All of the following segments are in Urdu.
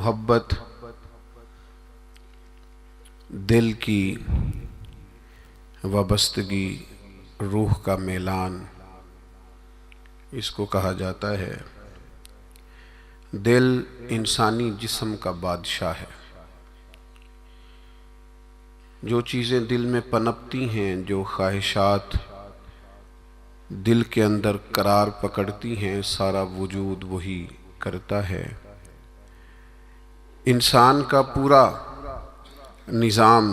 محبت دل کی وابستگی، روح کا میلان، اس کو کہا جاتا ہے۔ دل انسانی جسم کا بادشاہ ہے۔ جو چیزیں دل میں پنپتی ہیں، جو خواہشات دل کے اندر قرار پکڑتی ہیں، سارا وجود وہی کرتا ہے۔ انسان کا پورا نظام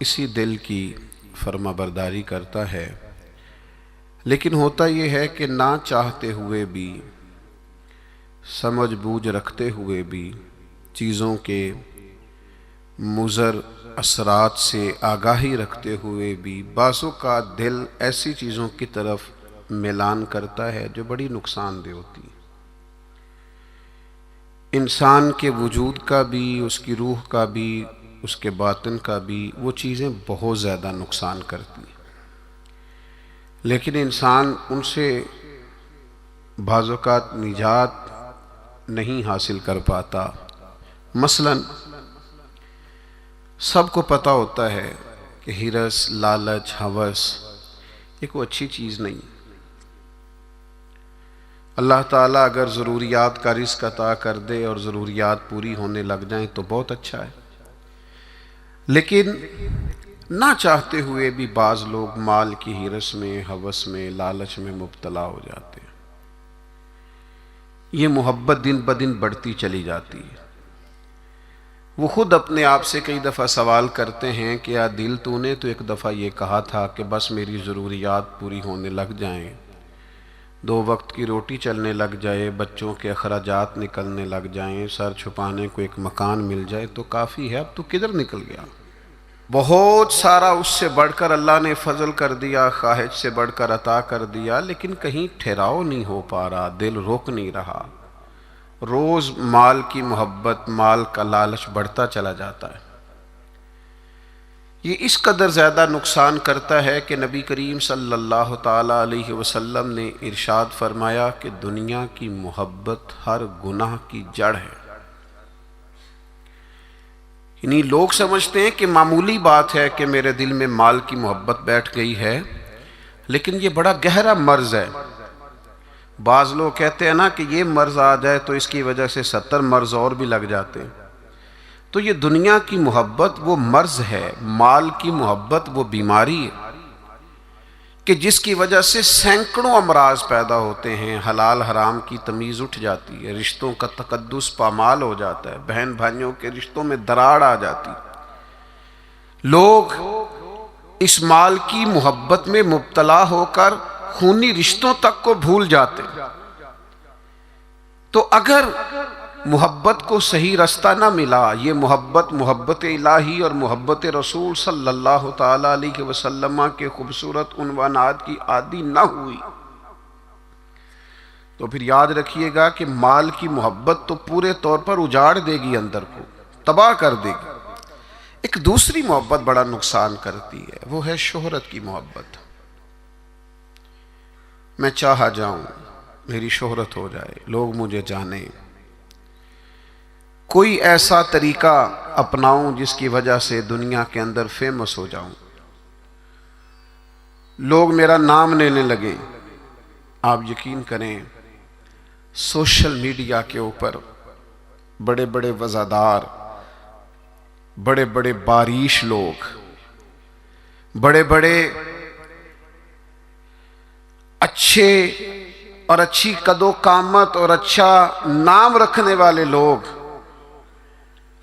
اسی دل کی فرما برداری کرتا ہے۔ لیکن ہوتا یہ ہے کہ نہ چاہتے ہوئے بھی، سمجھ بوجھ رکھتے ہوئے بھی، چیزوں کے مضر اثرات سے آگاہی رکھتے ہوئے بھی بعض اوقات دل ایسی چیزوں کی طرف میلان کرتا ہے جو بڑی نقصان دہ ہوتی ہے۔ انسان کے وجود کا بھی، اس کی روح کا بھی، اس کے باطن کا بھی، وہ چیزیں بہت زیادہ نقصان کرتی ہیں۔ لیکن انسان ان سے بعض اوقات نجات نہیں حاصل کر پاتا۔ مثلا سب کو پتہ ہوتا ہے کہ ہرس، لالچ، ہوس یہ کوئی اچھی چیز نہیں۔ اللہ تعالیٰ اگر ضروریات کا رزق عطا کر دے اور ضروریات پوری ہونے لگ جائیں تو بہت اچھا ہے، لیکن نہ چاہتے ہوئے بھی بعض لوگ مال کی ہرس میں، ہوس میں، لالچ میں مبتلا ہو جاتے ہیں۔ یہ محبت دن بدن بڑھتی چلی جاتی ہے۔ وہ خود اپنے آپ سے کئی دفعہ سوال کرتے ہیں کہ یا دل تو نے تو ایک دفعہ یہ کہا تھا کہ بس میری ضروریات پوری ہونے لگ جائیں، 2 وقت کی روٹی چلنے لگ جائے، بچوں کے اخراجات نکلنے لگ جائیں، سر چھپانے کو ایک مکان مل جائے تو کافی ہے، اب تو کدھر نکل گیا؟ بہت سارا اس سے بڑھ کر اللہ نے فضل کر دیا، خواہش سے بڑھ کر عطا کر دیا، لیکن کہیں ٹھہراؤ نہیں ہو پا رہا، دل روک نہیں رہا۔ روز مال کی محبت، مال کا لالچ بڑھتا چلا جاتا ہے۔ یہ اس قدر زیادہ نقصان کرتا ہے کہ نبی کریم صلی اللہ تعالیٰ علیہ وسلم نے ارشاد فرمایا کہ دنیا کی محبت ہر گناہ کی جڑ ہے۔ یعنی لوگ سمجھتے ہیں کہ معمولی بات ہے کہ میرے دل میں مال کی محبت بیٹھ گئی ہے، لیکن یہ بڑا گہرا مرض ہے۔ بعض لوگ کہتے ہیں نا کہ یہ مرض آ جائے تو اس کی وجہ سے 70 مرض اور بھی لگ جاتے ہیں۔ تو یہ دنیا کی محبت وہ مرض ہے، مال کی محبت وہ بیماری ہے کہ جس کی وجہ سے سینکڑوں امراض پیدا ہوتے ہیں، حلال حرام کی تمیز اٹھ جاتی ہے، رشتوں کا تقدس پامال ہو جاتا ہے، بہن بھائیوں کے رشتوں میں دراڑ آ جاتی ہے۔ لوگ اس مال کی محبت میں مبتلا ہو کر خونی رشتوں تک کو بھول جاتے ہیں۔ تو اگر محبت کو صحیح رستہ نہ ملا، یہ محبت الہی اور محبت رسول صلی اللہ تعالیٰ علیہ وسلم کے خوبصورت عنوانات کی عادی نہ ہوئی، تو پھر یاد رکھیے گا کہ مال کی محبت تو پورے طور پر اجاڑ دے گی، اندر کو تباہ کر دے گی۔ ایک دوسری محبت بڑا نقصان کرتی ہے، وہ ہے شہرت کی محبت۔ میں چاہا جاؤں، میری شہرت ہو جائے، لوگ مجھے جانیں، کوئی ایسا طریقہ اپناؤں جس کی وجہ سے دنیا کے اندر فیمس ہو جاؤں، لوگ میرا نام لینے لگیں۔ آپ یقین کریں، سوشل میڈیا کے اوپر بڑے بڑے وزادار، بڑے بڑے باریش لوگ، بڑے بڑے اچھے اور اچھی قد و قامت اور اچھا نام رکھنے والے لوگ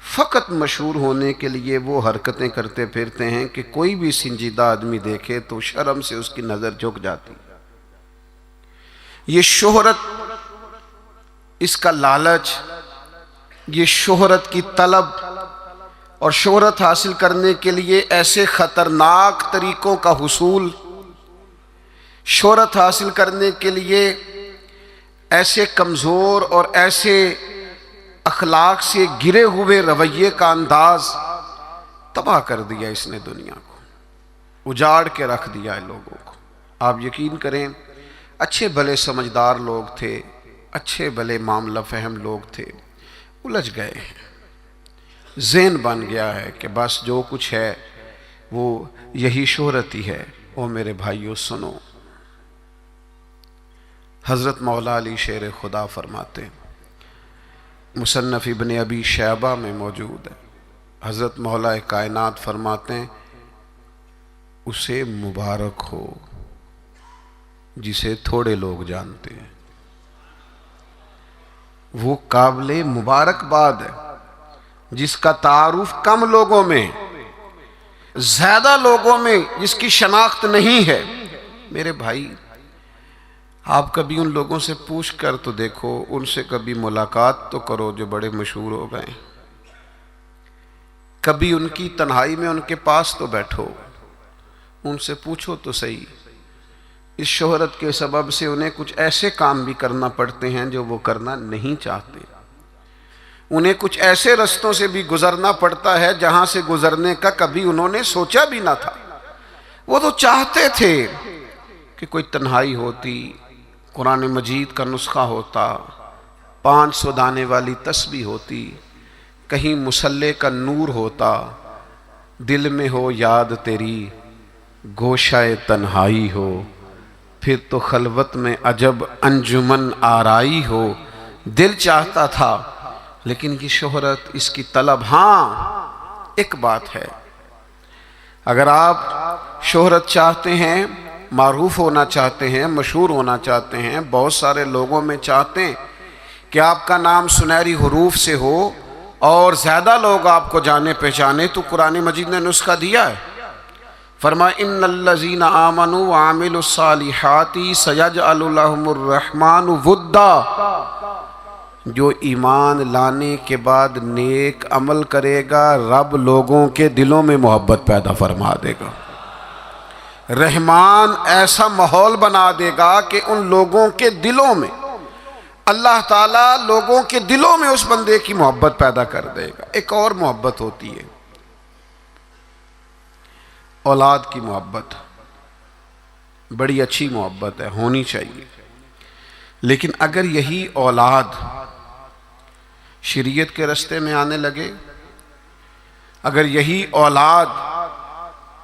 فقط مشہور ہونے کے لیے وہ حرکتیں کرتے پھرتے ہیں کہ کوئی بھی سنجیدہ آدمی دیکھے تو شرم سے اس کی نظر جھک جاتی۔ یہ شہرت، اس کا لالچ، یہ شہرت کی طلب اور شہرت حاصل کرنے کے لیے ایسے خطرناک طریقوں کا حصول، شہرت حاصل کرنے کے لیے ایسے کمزور اور ایسے اخلاق سے گرے ہوئے رویے کا انداز، تباہ کر دیا اس نے دنیا کو، اجاڑ کے رکھ دیا ہے لوگوں کو۔ آپ یقین کریں، اچھے بھلے سمجھدار لوگ تھے، اچھے بھلے معاملہ فہم لوگ تھے، الجھ گئے ہیں۔ ذہن بن گیا ہے کہ بس جو کچھ ہے وہ یہی شہرت ہی ہے۔ او میرے بھائیو سنو، حضرت مولا علی شیر خدا فرماتے ہیں، مصنف ابن ابی شیبہ میں موجود ہے، حضرت مولا کائنات فرماتے ہیں اسے مبارک ہو جسے تھوڑے لوگ جانتے ہیں۔ وہ قابل مبارکباد ہے جس کا تعارف کم لوگوں میں، زیادہ لوگوں میں جس کی شناخت نہیں ہے۔ میرے بھائی، آپ کبھی ان لوگوں سے پوچھ کر تو دیکھو، ان سے کبھی ملاقات تو کرو جو بڑے مشہور ہو گئے، کبھی ان کی تنہائی میں ان کے پاس تو بیٹھو، ان سے پوچھو تو صحیح، اس شہرت کے سبب سے انہیں کچھ ایسے کام بھی کرنا پڑتے ہیں جو وہ کرنا نہیں چاہتے، انہیں کچھ ایسے رستوں سے بھی گزرنا پڑتا ہے جہاں سے گزرنے کا کبھی انہوں نے سوچا بھی نہ تھا۔ وہ تو چاہتے تھے کہ کوئی تنہائی ہوتی، قرآن مجید کا نسخہ ہوتا، 500 دانے والی تسبیح ہوتی، کہیں مصلے کا نور ہوتا، دل میں ہو یاد تیری گوشہ تنہائی ہو، پھر تو خلوت میں عجب انجمن آرائی ہو۔ دل چاہتا تھا، لیکن یہ شہرت، اس کی طلب، ہاں ایک بات ہے، اگر آپ شہرت چاہتے ہیں، معروف ہونا چاہتے ہیں، مشہور ہونا چاہتے ہیں، بہت سارے لوگوں میں چاہتے ہیں کہ آپ کا نام سنہری حروف سے ہو اور زیادہ لوگ آپ کو جانے پہچانے، تو قرآن مجید نے نسخہ دیا ہے۔ فرمایا ان الذین آمنوا وعملوا الصالحات سیجعل لهم الرحمن ودا، جو ایمان لانے کے بعد نیک عمل کرے گا رب لوگوں کے دلوں میں محبت پیدا فرما دے گا، رحمان ایسا ماحول بنا دے گا کہ ان لوگوں کے دلوں میں، اللہ تعالیٰ لوگوں کے دلوں میں اس بندے کی محبت پیدا کر دے گا۔ ایک اور محبت ہوتی ہے، اولاد کی محبت، بڑی اچھی محبت ہے، ہونی چاہیے، لیکن اگر یہی اولاد شریعت کے راستے میں آنے لگے، اگر یہی اولاد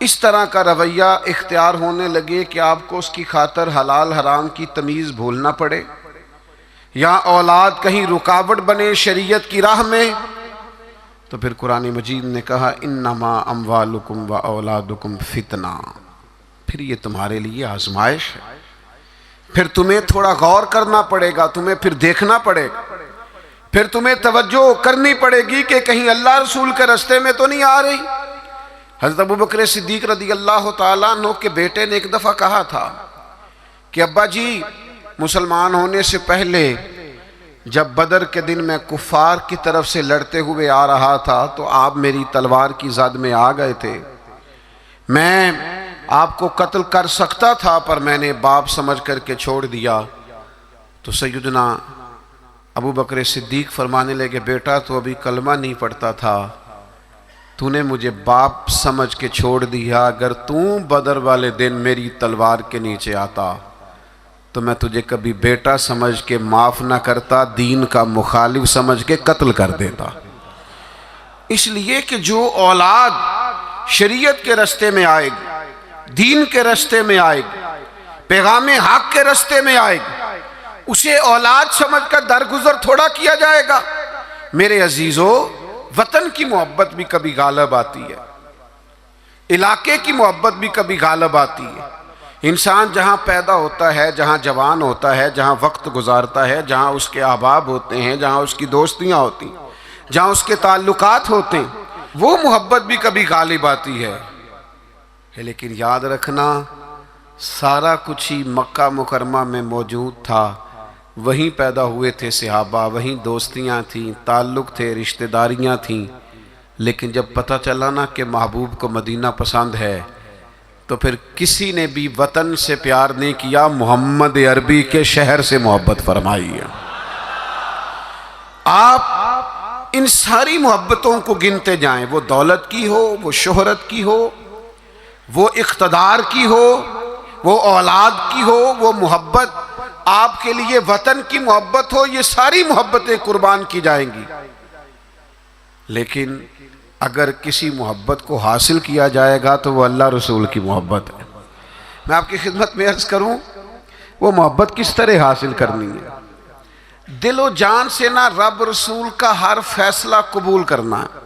اس طرح کا رویہ اختیار ہونے لگے کہ آپ کو اس کی خاطر حلال حرام کی تمیز بھولنا پڑے، یا اولاد کہیں رکاوٹ بنے شریعت کی راہ میں، تو پھر قرآن مجید نے کہا انما اموالکم و اولادکم فتنہ، پھر یہ تمہارے لیے آزمائش ہے، پھر تمہیں تھوڑا غور کرنا پڑے گا، تمہیں پھر دیکھنا پڑے گا، پھر تمہیں توجہ کرنی پڑے گی کہ کہیں اللہ رسول کے راستے میں تو نہیں آ رہی۔ حضرت ابوبکر صدیق رضی اللہ تعالیٰ عنہ کے بیٹے نے ایک دفعہ کہا تھا کہ ابا جی، مسلمان ہونے سے پہلے جب بدر کے دن میں کفار کی طرف سے لڑتے ہوئے آ رہا تھا تو آپ میری تلوار کی زد میں آ گئے تھے، میں آپ کو قتل کر سکتا تھا پر میں نے باپ سمجھ کر کے چھوڑ دیا۔ تو سیدنا ابوبکر صدیق فرمانے لگے بیٹا تو ابھی کلمہ نہیں پڑھتا تھا، تو نے مجھے باپ سمجھ کے چھوڑ دیا، اگر تو بدر والے دن میری تلوار کے نیچے آتا تو میں تجھے کبھی بیٹا سمجھ کے معاف نہ کرتا، دین کا مخالف سمجھ کے قتل کر دیتا۔ اس لیے کہ جو اولاد شریعت کے راستے میں آئے گی، دین کے راستے میں آئے گی، پیغام حق کے راستے میں آئے گی، اسے اولاد سمجھ کر درگزر تھوڑا کیا جائے گا۔ میرے عزیزو، وطن کی محبت بھی کبھی غالب آتی ہے، علاقے کی محبت بھی کبھی غالب آتی ہے۔ انسان جہاں پیدا ہوتا ہے، جہاں جوان ہوتا ہے، جہاں وقت گزارتا ہے، جہاں اس کے احباب ہوتے ہیں، جہاں اس کی دوستیاں ہوتی ہیں، جہاں اس کے تعلقات ہوتے ہیں، وہ محبت بھی کبھی غالب آتی ہے۔ لیکن یاد رکھنا، سارا کچھ ہی مکہ مکرمہ میں موجود تھا، وہیں پیدا ہوئے تھے صحابہ، وہیں دوستیاں تھیں، تعلق تھے، رشتہ داریاں تھیں، لیکن جب پتہ چلا نا کہ محبوب کو مدینہ پسند ہے تو پھر کسی نے بھی وطن سے پیار نہیں کیا، محمد عربی کے شہر سے محبت فرمائی ہے۔ آپ ان ساری محبتوں کو گنتے جائیں، وہ دولت کی ہو، وہ شہرت کی ہو، وہ اقتدار کی ہو، وہ اولاد کی ہو، وہ محبت آپ کے لیے وطن کی محبت ہو، یہ ساری محبتیں قربان کی جائیں گی، لیکن اگر کسی محبت کو حاصل کیا جائے گا تو وہ اللہ رسول کی محبت ہے۔ میں آپ کی خدمت میں عرض کروں وہ محبت کس طرح حاصل کرنی ہے؟ دل و جان سے نہ رب رسول کا ہر فیصلہ قبول کرنا ہے۔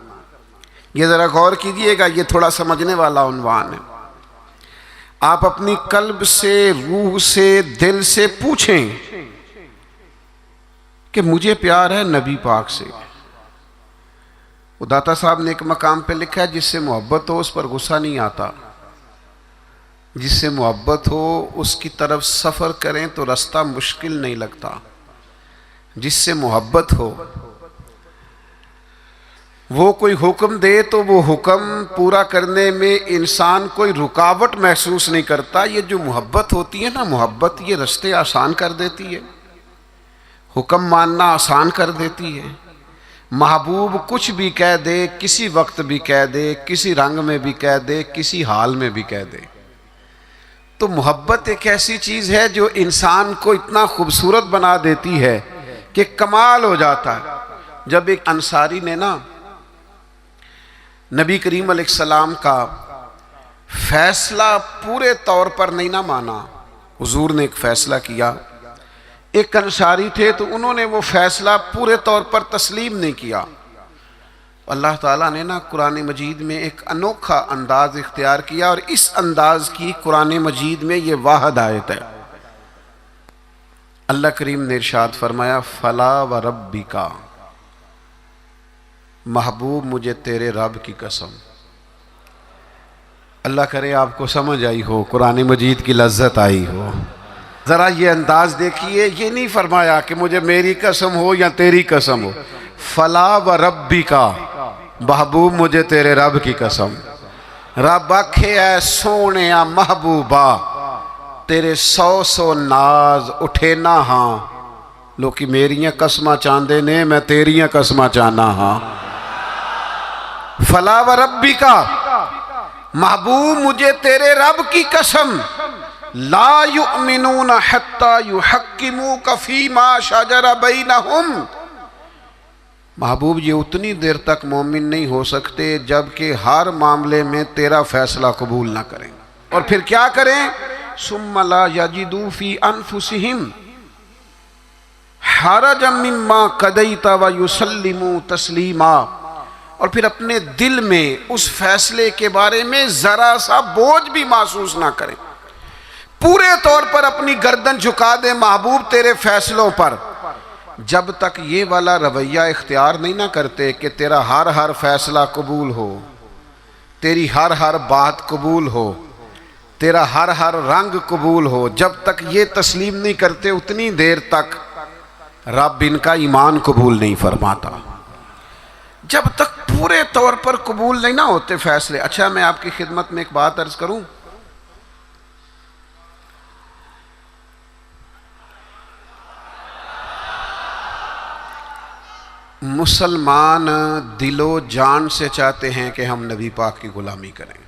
یہ ذرا غور کیجئے گا، یہ تھوڑا سمجھنے والا عنوان ہے۔ آپ اپنی قلب سے، روح سے، دل سے پوچھیں کہ مجھے پیار ہے نبی پاک سے۔ وہ داتا صاحب نے ایک مقام پہ لکھا ہے جس سے محبت ہو اس پر غصہ نہیں آتا، جس سے محبت ہو اس کی طرف سفر کریں تو رستہ مشکل نہیں لگتا۔ جس سے محبت ہو وہ کوئی حکم دے تو وہ حکم پورا کرنے میں انسان کوئی رکاوٹ محسوس نہیں کرتا۔ یہ جو محبت ہوتی ہے نا، محبت یہ رستے آسان کر دیتی ہے، حکم ماننا آسان کر دیتی ہے۔ محبوب کچھ بھی کہہ دے، کسی وقت بھی کہہ دے، کسی رنگ میں بھی کہہ دے، کسی حال میں بھی کہہ دے۔ تو محبت ایک ایسی چیز ہے جو انسان کو اتنا خوبصورت بنا دیتی ہے کہ کمال ہو جاتا ہے۔ جب ایک انصاری نے نا نبی کریم علیہ السلام کا فیصلہ پورے طور پر نہیں نہ مانا، حضور نے ایک فیصلہ کیا، ایک انصاری تھے تو انہوں نے وہ فیصلہ پورے طور پر تسلیم نہیں کیا۔ اللہ تعالیٰ نے نا قرآن مجید میں ایک انوکھا انداز اختیار کیا، اور اس انداز کی قرآن مجید میں یہ واحد آیت ہے۔ اللہ کریم نے ارشاد فرمایا فلا وربک، محبوب مجھے تیرے رب کی قسم۔ اللہ کرے آپ کو سمجھ آئی ہو، قرآن مجید کی لذت آئی ہو۔ ذرا یہ انداز دیکھیے، یہ نہیں فرمایا کہ مجھے میری قسم ہو یا تیری قسم ہو، فلا وربک، محبوب مجھے تیرے رب کی قسم۔ رب آکھے اے سونیا محبوبہ تیرے سو سو ناز اٹھے نہ ہاں، لوکی میریاں قسمہ چاندے نے میں تیریاں قسمہ چانا ہاں۔ فلا وربک، محبوب مجھے تیرے رب کی قسم، لا یؤمنون حتی یحکموک فیما شجر بینہم، محبوب یہ اتنی دیر تک مومن نہیں ہو سکتے جب کہ ہر معاملے میں تیرا فیصلہ قبول نہ کریں، اور پھر کیا کریں؟ ثم لا یجدوا فی انفسہم حرجا مما قضیت ویسلموا تسلیما، اور پھر اپنے دل میں اس فیصلے کے بارے میں ذرا سا بوجھ بھی محسوس نہ کریں، پورے طور پر اپنی گردن جھکا دیں محبوب تیرے فیصلوں پر۔ جب تک یہ والا رویہ اختیار نہیں نہ کرتے کہ تیرا ہر فیصلہ قبول ہو، تیری ہر بات قبول ہو، تیرا ہر رنگ قبول ہو، جب تک یہ تسلیم نہیں کرتے اتنی دیر تک رب ان کا ایمان قبول نہیں فرماتا۔ جب تک پورے طور پر قبول نہیں نہ ہوتے فیصلے۔ اچھا میں آپ کی خدمت میں ایک بات عرض کروں، مسلمان دل و جان سے چاہتے ہیں کہ ہم نبی پاک کی غلامی کریں،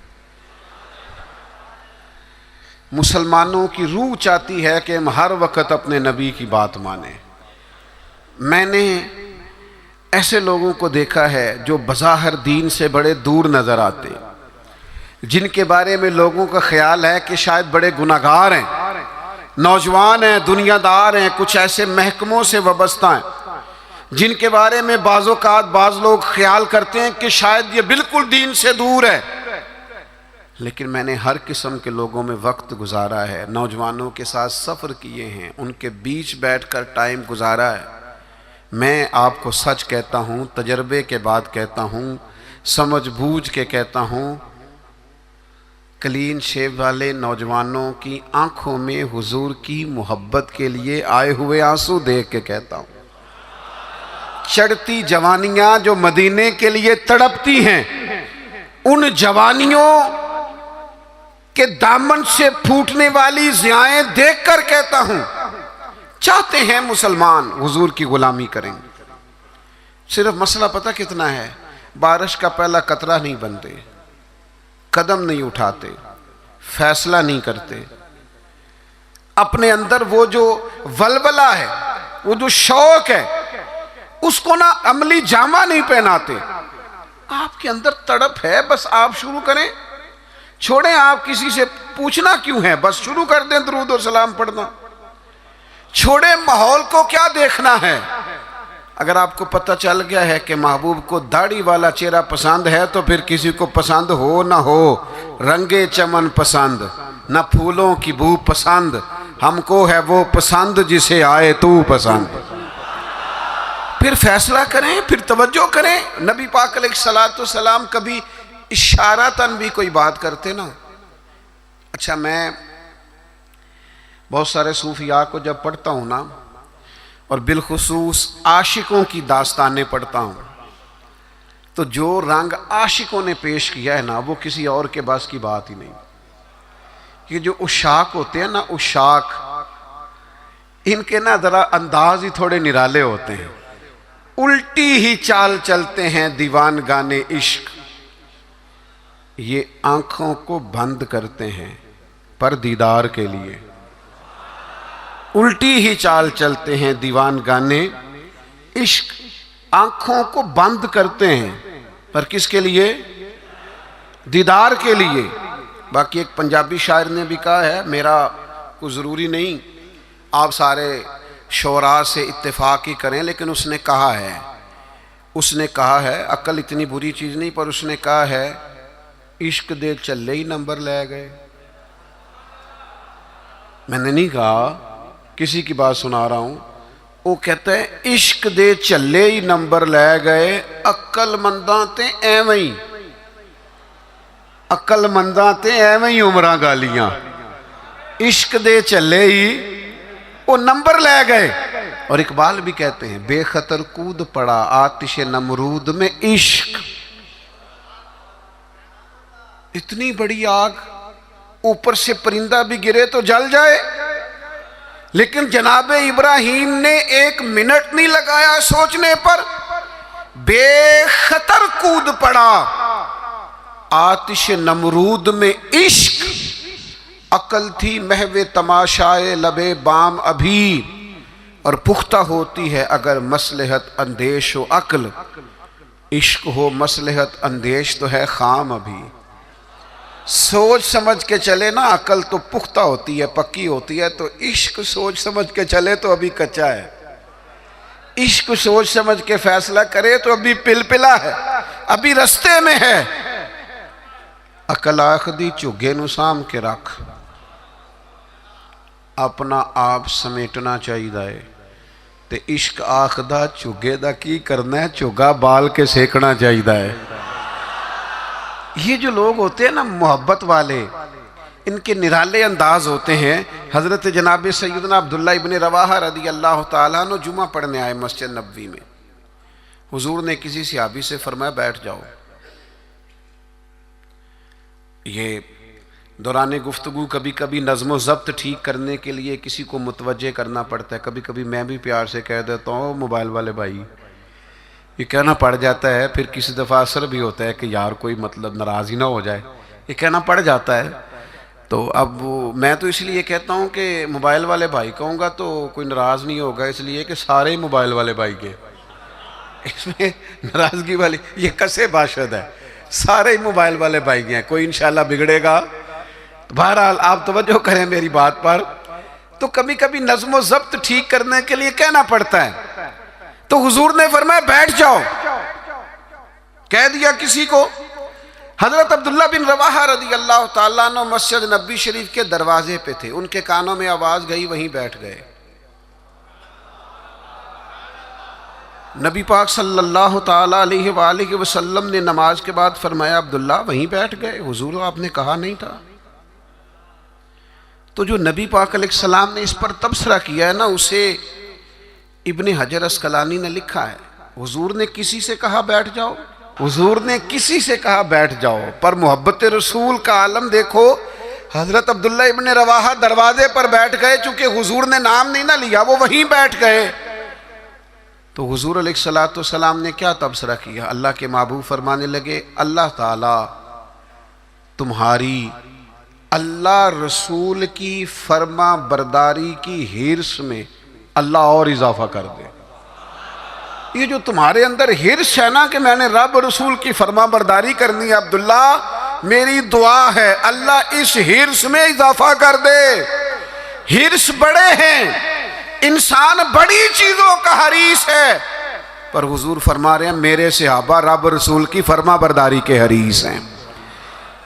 مسلمانوں کی روح چاہتی ہے کہ ہم ہر وقت اپنے نبی کی بات مانیں۔ میں نے ایسے لوگوں کو دیکھا ہے جو بظاہر دین سے بڑے دور نظر آتے، جن کے بارے میں لوگوں کا خیال ہے کہ شاید بڑے گناہگار ہیں، نوجوان ہیں، دنیا دار ہیں، کچھ ایسے محکموں سے وابستہ ہیں جن کے بارے میں بعض اوقات بعض لوگ خیال کرتے ہیں کہ شاید یہ بالکل دین سے دور ہے۔ لیکن میں نے ہر قسم کے لوگوں میں وقت گزارا ہے، نوجوانوں کے ساتھ سفر کیے ہیں، ان کے بیچ بیٹھ کر ٹائم گزارا ہے۔ میں آپ کو سچ کہتا ہوں، تجربے کے بعد کہتا ہوں، سمجھ بوجھ کے کہتا ہوں، کلین شیو والے نوجوانوں کی آنکھوں میں حضور کی محبت کے لیے آئے ہوئے آنسو دیکھ کے کہتا ہوں، چڑھتی جوانیاں جو مدینے کے لیے تڑپتی ہیں، ان جوانیوں کے دامن سے پھوٹنے والی ضیائیں دیکھ کر کہتا ہوں، چاہتے ہیں مسلمان حضور کی غلامی کریں۔ صرف مسئلہ پتہ کتنا ہے؟ بارش کا پہلا قطرہ نہیں بنتے، قدم نہیں اٹھاتے، فیصلہ نہیں کرتے، اپنے اندر وہ جو ولولہ ہے، وہ جو شوق ہے، اس کو نہ عملی جامہ نہیں پہناتے، آپ کے اندر تڑپ ہے، بس آپ شروع کریں، چھوڑیں آپ کسی سے پوچھنا کیوں ہے، بس شروع کر دیں درود و سلام پڑھنا، چھوڑیں ماحول کو کیا دیکھنا ہے۔ اگر آپ کو پتہ چل گیا ہے کہ محبوب کو داڑھی والا چہرہ پسند ہے تو پھر کسی کو پسند ہو نہ ہو، رنگے چمن پسند نہ پھولوں کی بو پسند، ہم کو ہے وہ پسند جسے آئے تو پسند۔ پھر فیصلہ کریں، پھر توجہ کریں۔ نبی پاک علیہ السلام کبھی اشارتاً بھی کوئی بات کرتے نا۔ اچھا، میں بہت سارے صوفیاء کو جب پڑھتا ہوں نا، اور بالخصوص عاشقوں کی داستانیں پڑھتا ہوں، تو جو رنگ عاشقوں نے پیش کیا ہے نا، وہ کسی اور کے بس کی بات ہی نہیں۔ یہ جو عشاق ہوتے ہیں نا، عشاق، ان کے نا ذرا انداز ہی تھوڑے نرالے ہوتے ہیں۔ الٹی ہی چال چلتے ہیں دیوان گانے عشق، یہ آنکھوں کو بند کرتے ہیں پر دیدار کے لیے۔ الٹی ہی چال چلتے ہیں دیوان گانے عشق، آنکھوں کو بند کرتے ہیں پر کس کے لیے؟ دیدار کے لیے۔ باقی ایک پنجابی شاعر نے بھی کہا ہے، میرا کوئی ضروری نہیں آپ سارے شعراء سے اتفاق ہی کریں، لیکن اس نے کہا ہے عقل اتنی بری چیز نہیں، پر اس نے کہا ہے عشق دے چلے ہی نمبر لے گئے۔ میں نے نہیں کہا، کسی کی بات سنا رہا ہوں، وہ کہتا ہے عشق دے چلے ہی نمبر لے گئے، عقل منداں تے ایویں ہی، عقل منداں تے ایویں ہی عمراں گالیاں، عشق دے چلے ہی وہ نمبر لے گئے۔ اور اقبال بھی کہتے ہیں بے خطر کود پڑا آتش نمرود میں عشق، اتنی بڑی آگ، اوپر سے پرندہ بھی گرے تو جل جائے، لیکن جناب ابراہیم نے 1 منٹ نہیں لگایا سوچنے پر، بے خطر کود پڑا آتش نمرود میں عشق، عقل تھی محو تماشائے لبے بام ابھی، اور پختہ ہوتی ہے اگر مصلحت اندیش و عقل، عشق ہو مصلحت اندیش تو ہے خام ابھی۔ سوچ سمجھ کے چلے نا، عقل تو پختہ ہوتی ہے، پکی ہوتی ہے، تو عشق سوچ سمجھ کے چلے تو ابھی کچا ہے، عشق سوچ سمجھ کے فیصلہ کرے تو ابھی پلپلا ہے، ابھی رستے میں ہے۔ عقل آخدی چگے نو سام کے رکھ، اپنا آپ سمیٹنا چاہیے، تے عشق آخدہ چگے دا کی کرنا ہے، چگا بال کے سیکھنا چاہیے۔ یہ جو لوگ ہوتے ہیں نا محبت والے، ان کے نرالے انداز ہوتے ہیں۔ حضرت جناب سیدنا عبداللہ ابن رواحہ رضی اللہ تعالیٰ عنہ جمعہ پڑھنے آئے مسجد نبوی میں، حضور نے کسی صحابی سے فرمایا بیٹھ جاؤ۔ یہ دوران گفتگو کبھی کبھی نظم و ضبط ٹھیک کرنے کے لیے کسی کو متوجہ کرنا پڑتا ہے، کبھی کبھی میں بھی پیار سے کہہ دیتا ہوں موبائل والے بھائی، یہ کہنا پڑ جاتا ہے، پھر کسی دفعہ اثر بھی ہوتا ہے کہ یار کوئی مطلب ناراض ہی نہ ہو جائے، یہ کہنا پڑ جاتا ہے۔ تو اب میں تو اس لیے کہتا ہوں کہ موبائل والے بھائی کہوں گا تو کوئی ناراض نہیں ہوگا، اس لیے کہ سارے ہی موبائل والے بھائی کے، اس میں ناراضگی والی یہ کسے باشد ہے، سارے ہی موبائل والے بھائی ہیں، کوئی انشاءاللہ بگڑے گا۔ بہرحال آپ توجہ کریں میری بات پر، تو کبھی کبھی نظم و ضبط ٹھیک کرنے کے لیے کہنا پڑتا ہے، تو حضور نے فرمایا بیٹھ جاؤ، کہہ دیا کسی کو۔ حضرت عبداللہ بن رواحہ رضی اللہ تعالیٰ عنہ مسجد نبوی شریف کے دروازے پہ تھے، ان کے کانوں میں آواز گئی، وہیں بیٹھ گئے۔ نبی پاک صلی اللہ تعالیٰ علیہ وآلہ وسلم نے نماز کے بعد فرمایا عبداللہ وہیں بیٹھ گئے، حضور آپ نے کہا نہیں تھا۔ تو جو نبی پاک علیہ السلام نے اس پر تبصرہ کیا ہے نا، اسے ابن حجر اسقلانی نے لکھا ہے، حضور نے کسی سے کہا بیٹھ جاؤ، حضور نے کسی سے کہا بیٹھ جاؤ، پر محبت رسول کا عالم دیکھو، حضرت عبداللہ ابن رواحہ دروازے پر بیٹھ گئے، چونکہ حضور نے نام نہیں نہ لیا، وہ وہیں بیٹھ گئے۔ تو حضور علیہ السلام نے کیا تبصرہ کیا؟ اللہ کے محبوب فرمانے لگے اللہ تعالیٰ تمہاری اللہ رسول کی فرما برداری کی حرص میں اللہ اور اضافہ کر دے۔ یہ جو تمہارے اندر ہرس ہے نا کہ میں نے رب رسول کی فرما برداری کرنی ہے، عبداللہ میری دعا ہے اللہ اس ہرس میں اضافہ کر دے۔ ہرس بڑے ہیں، انسان بڑی چیزوں کا حریص ہے، پر حضور فرما رہے ہیں میرے صحابہ رب رسول کی فرما برداری کے حریص ہیں۔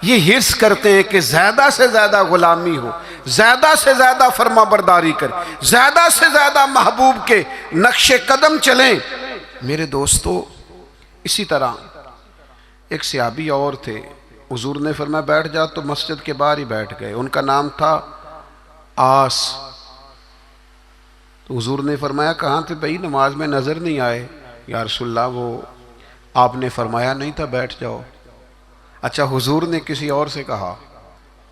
یہ ہرس کرتے ہیں کہ زیادہ سے زیادہ غلامی ہو، زیادہ سے زیادہ فرما برداری کر، زیادہ سے زیادہ محبوب کے نقش قدم چلیں۔ میرے دوستو، اسی طرح ایک صحابی اور تھے، حضور نے فرمایا بیٹھ جا، تو مسجد کے باہر ہی بیٹھ گئے۔ ان کا نام تھا آس۔ تو حضور نے فرمایا کہاں تھے بھائی، نماز میں نظر نہیں آئے۔ یا رسول اللہ وہ آپ نے فرمایا نہیں تھا بیٹھ جاؤ۔ اچھا حضور نے کسی اور سے کہا،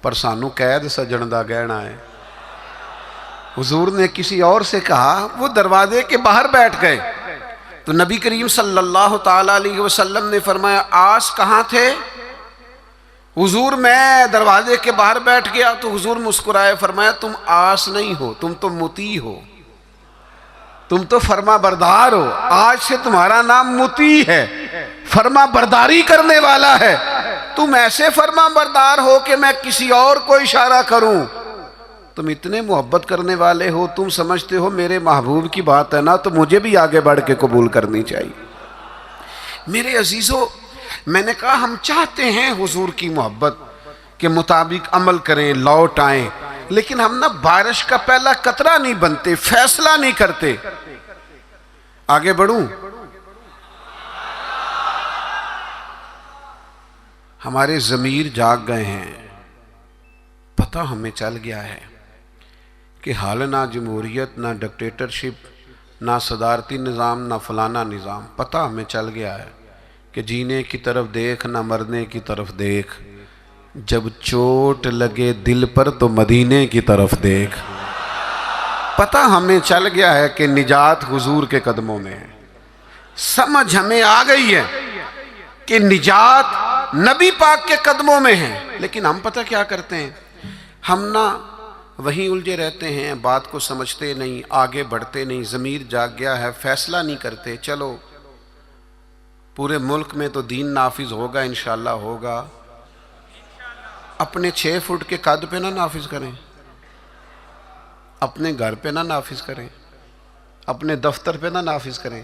پر سانو قید سجن دا گہنا ہے۔ حضور نے کسی اور سے کہا، وہ دروازے کے باہر بیٹھ گئے۔ تو نبی کریم صلی اللہ تعالیٰ علیہ وسلم نے فرمایا آس کہاں تھے؟ حضور میں دروازے کے باہر بیٹھ گیا۔ تو حضور مسکرائے، فرمایا تم آس نہیں ہو، تم تو مطیع ہو، تم تو فرما بردار ہو۔ آج سے تمہارا نام مطیع ہے، فرما برداری کرنے والا ہے۔ تم ایسے فرما بردار ہو کہ میں کسی اور کو اشارہ کروں۔ تم اتنے محبت کرنے والے ہو، تم سمجھتے ہو میرے محبوب کی بات ہے نا، تو مجھے بھی آگے بڑھ کے قبول کرنی چاہیے۔ میرے عزیزو، میں نے کہا ہم چاہتے ہیں حضور کی محبت کے مطابق عمل کریں، لوٹ آئیں، لیکن ہم نا بارش کا پہلا قطرہ نہیں بنتے، فیصلہ نہیں کرتے۔ آگے بڑھوں؟ ہمارے ضمیر جاگ گئے ہیں، پتہ ہمیں چل گیا ہے کہ حال نہ جمہوریت، نہ ڈکٹیٹرشپ، نہ صدارتی نظام، نہ فلانا نظام، پتہ ہمیں چل گیا ہے کہ جینے کی طرف دیکھ نہ مرنے کی طرف دیکھ، جب چوٹ لگے دل پر تو مدینے کی طرف دیکھ۔ پتہ ہمیں چل گیا ہے کہ نجات حضور کے قدموں میں ہے، سمجھ ہمیں آ گئی ہے کہ نجات نبی پاک کے قدموں میں ہے، لیکن ہم پتہ کیا کرتے ہیں، ہم نہ وہیں الجھے رہتے ہیں، بات کو سمجھتے نہیں، آگے بڑھتے نہیں، ضمیر جاگ گیا ہے، فیصلہ نہیں کرتے۔ چلو پورے ملک میں تو دین نافذ ہوگا، انشاءاللہ ہوگا، اپنے 6 فٹ کے قد پہ نہ نافذ کریں، اپنے گھر پہ نہ نافذ کریں، اپنے دفتر پہ نہ نافذ کریں،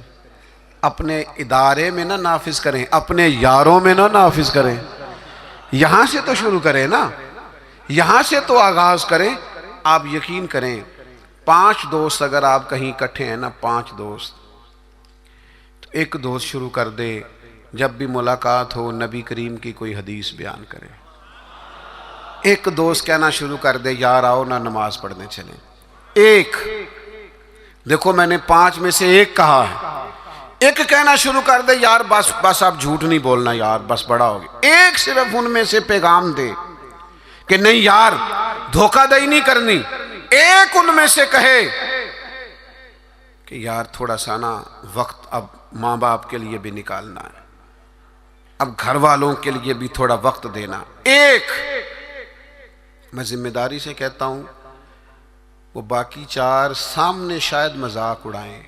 اپنے ادارے میں نہ نافذ کریں، اپنے یاروں میں نہ نافذ کریں۔ یہاں سے تو شروع کریں نا، یہاں سے تو آغاز کریں۔ آپ یقین کریں، 5 دوست اگر آپ کہیں اکٹھے ہیں نا، 5 دوست، تو ایک دوست شروع کر دے جب بھی ملاقات ہو نبی کریم کی کوئی حدیث بیان کرے۔ ایک دوست کہنا شروع کر دے یار آؤ نا نماز پڑھنے چلیں۔ ایک، دیکھو میں نے 5 میں سے ایک کہا ہے، ایک کہنا شروع کر دے یار بس آپ جھوٹ نہیں بولنا یار، بس بڑا ہو گیا۔ ایک صرف ان میں سے پیغام دے کہ نہیں یار دھوکہ دہی نہیں کرنی۔ ایک ان میں سے کہے کہ یار تھوڑا سا نا وقت اب ماں باپ کے لیے بھی نکالنا ہے، اب گھر والوں کے لیے بھی تھوڑا وقت دینا۔ ایک، میں ذمہ داری سے کہتا ہوں، وہ باقی 4 سامنے شاید مذاق اڑائیں،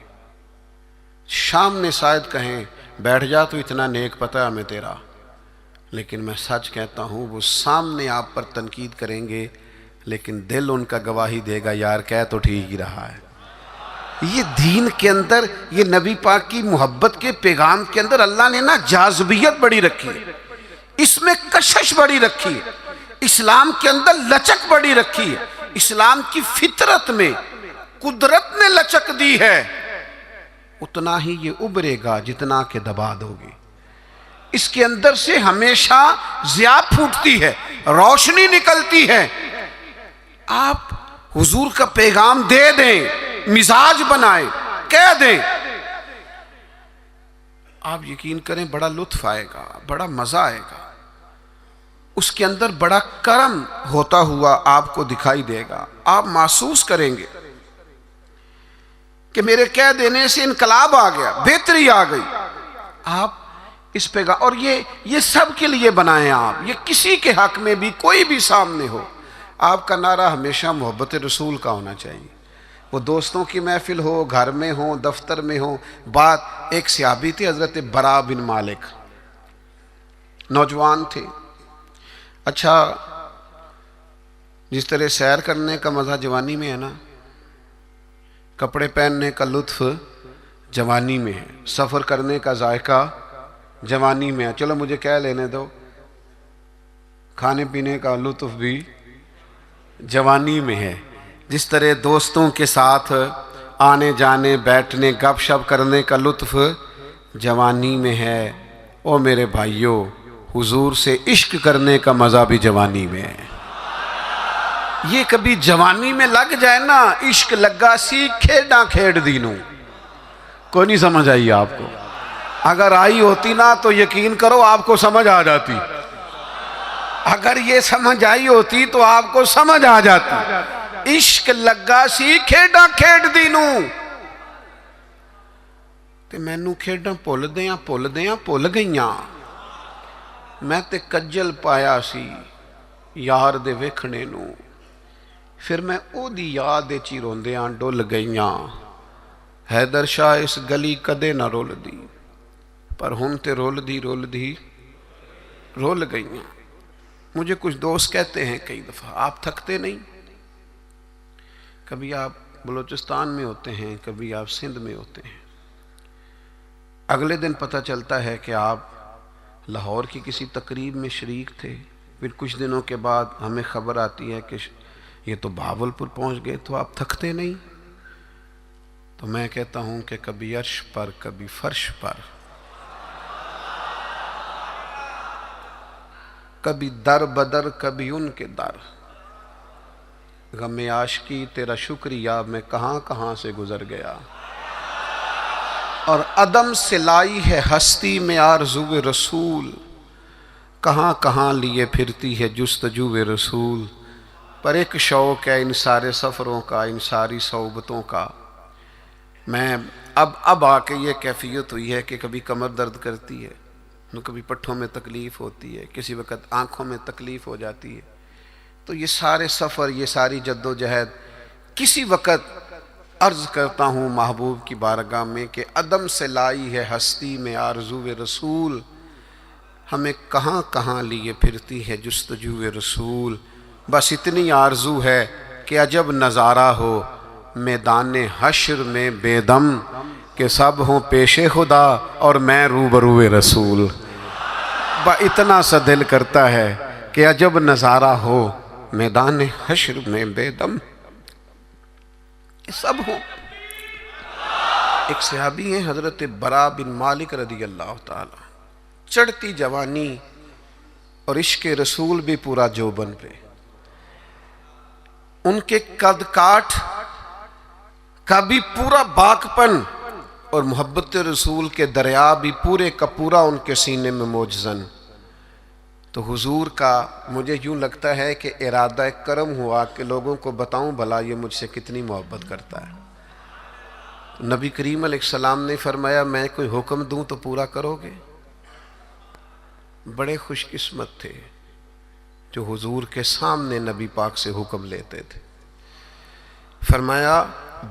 سامنے شاید کہیں بیٹھ جا تو اتنا نیک پتہ ہے ہمیں تیرا، لیکن میں سچ کہتا ہوں وہ سامنے آپ پر تنقید کریں گے، لیکن دل ان کا گواہی دے گا یار کہہ تو ٹھیک ہی رہا ہے۔ یہ دین کے اندر، یہ نبی پاک کی محبت کے پیغام کے اندر اللہ نے نا جاذبیت بڑی رکھی ہے، اس میں کشش بڑی رکھی ہے، اسلام کے اندر لچک بڑی رکھی ہے، اسلام کی فطرت میں قدرت نے لچک دی ہے، اتنا ہی یہ ابھرے گا جتنا کہ دبا دو گے۔ اس کے اندر سے ہمیشہ ضیاء پھوٹتی ہے، روشنی نکلتی ہے۔ آپ حضور کا پیغام دے دیں، مزاج بنائیں، کہہ دیں، آپ یقین کریں بڑا لطف آئے گا، بڑا مزہ آئے گا، اس کے اندر بڑا کرم ہوتا ہوا آپ کو دکھائی دے گا۔ آپ محسوس کریں گے کہ میرے کہہ دینے سے انقلاب آ گیا، بہتری آ گئی۔ آپ اس پیغام، اور یہ سب کے لیے بنائیں آپ، یہ کسی کے حق میں بھی کوئی بھی سامنے ہو، آپ کا نعرہ ہمیشہ محبت رسول کا ہونا چاہیے۔ وہ دوستوں کی محفل ہو، گھر میں ہو، دفتر میں ہو، بات ایک صحابی تھے حضرت برا بن مالک، نوجوان تھے. اچھا، جس طرح سیر کرنے کا مزہ جوانی میں ہے نا، کپڑے پہننے کا لطف جوانی میں ہے، سفر کرنے کا ذائقہ جوانی میں ہے، چلو مجھے کہہ لینے دو، کھانے پینے کا لطف بھی جوانی میں ہے. جس طرح دوستوں کے ساتھ آنے جانے بیٹھنے گپ شپ کرنے کا لطف جوانی میں ہے، او میرے بھائیوں حضور سے عشق کرنے کا مزہ بھی جوانی میں ہے. یہ کبھی جوانی میں لگ جائے نا، عشق لگا سی کھیڑاں کھیڑ دینوں. کوئی نہیں سمجھ آئی آپ کو؟ اگر آئی ہوتی نا تو یقین کرو آپ کو سمجھ آ جاتی. اگر یہ سمجھ آئی ہوتی تو آپ کو سمجھ آ جاتی. عشق لگا سی کھیڑاں کھیڑ دینوں، تے مینوں کھیڑاں بھل گئیاں. میں تے کجل پایا سی یار دے ویکھنے نو، پھر میں او دی یاد چی روندیاں ڈل گئیاں. حیدر شاہ اس گلی کدے نہ رول دی، پر ہن تے رول دی رول گئیاں. مجھے کچھ دوست کہتے ہیں کئی دفعہ، آپ تھکتے نہیں؟ کبھی آپ بلوچستان میں ہوتے ہیں، کبھی آپ سندھ میں ہوتے ہیں، اگلے دن پتہ چلتا ہے کہ آپ لاہور کی کسی تقریب میں شریک تھے، پھر کچھ دنوں کے بعد ہمیں خبر آتی ہے کہ یہ تو بہاولپور پہنچ گئے. تو آپ تھکتے نہیں؟ تو میں کہتا ہوں کہ کبھی عرش پر کبھی فرش پر، کبھی در بدر کبھی ان کے در، غم عاشقی تیرا شکریہ میں کہاں سے گزر گیا. اور عدم سے لائی ہے ہستی میں آرزو رسول، کہاں لیے پھرتی ہے جستجو رسول. پر ایک شوق ہے ان سارے سفروں کا، ان ساری صحبتوں کا. میں اب آ کے یہ کیفیت ہوئی ہے کہ کبھی کمر درد کرتی ہے، کبھی پٹھوں میں تکلیف ہوتی ہے، کسی وقت آنکھوں میں تکلیف ہو جاتی ہے. تو یہ سارے سفر، یہ ساری جد و جہد، کسی وقت عرض کرتا ہوں محبوب کی بارگاہ میں کہ عدم سے لائی ہے ہستی میں آرزو رسول، ہمیں کہاں لیے پھرتی ہے جستجو رسول. بس اتنی آرزو ہے کہ عجب نظارہ ہو میدان حشر میں بے دم، کہ سب ہوں پیش خدا اور میں روبرو رسول. اتنا سا دل کرتا ہے کہ عجب نظارہ ہو میدان حشر میں بے دم، سب ہوں. ایک صحابی ہیں حضرت برا بن مالک رضی اللہ تعالی، چڑھتی جوانی اور عشق رسول بھی پورا جوبن پہ. ان کے قد کاٹ کا بھی پورا باکپن اور محبت رسول کے دریا بھی پورے کا پورا ان کے سینے میں موجزن. تو حضور کا مجھے یوں لگتا ہے کہ ارادہ کرم ہوا کہ لوگوں کو بتاؤں بھلا یہ مجھ سے کتنی محبت کرتا ہے. نبی کریم علیہ السلام نے فرمایا میں کوئی حکم دوں تو پورا کرو گے؟ بڑے خوش قسمت تھے جو حضور کے سامنے نبی پاک سے حکم لیتے تھے. فرمایا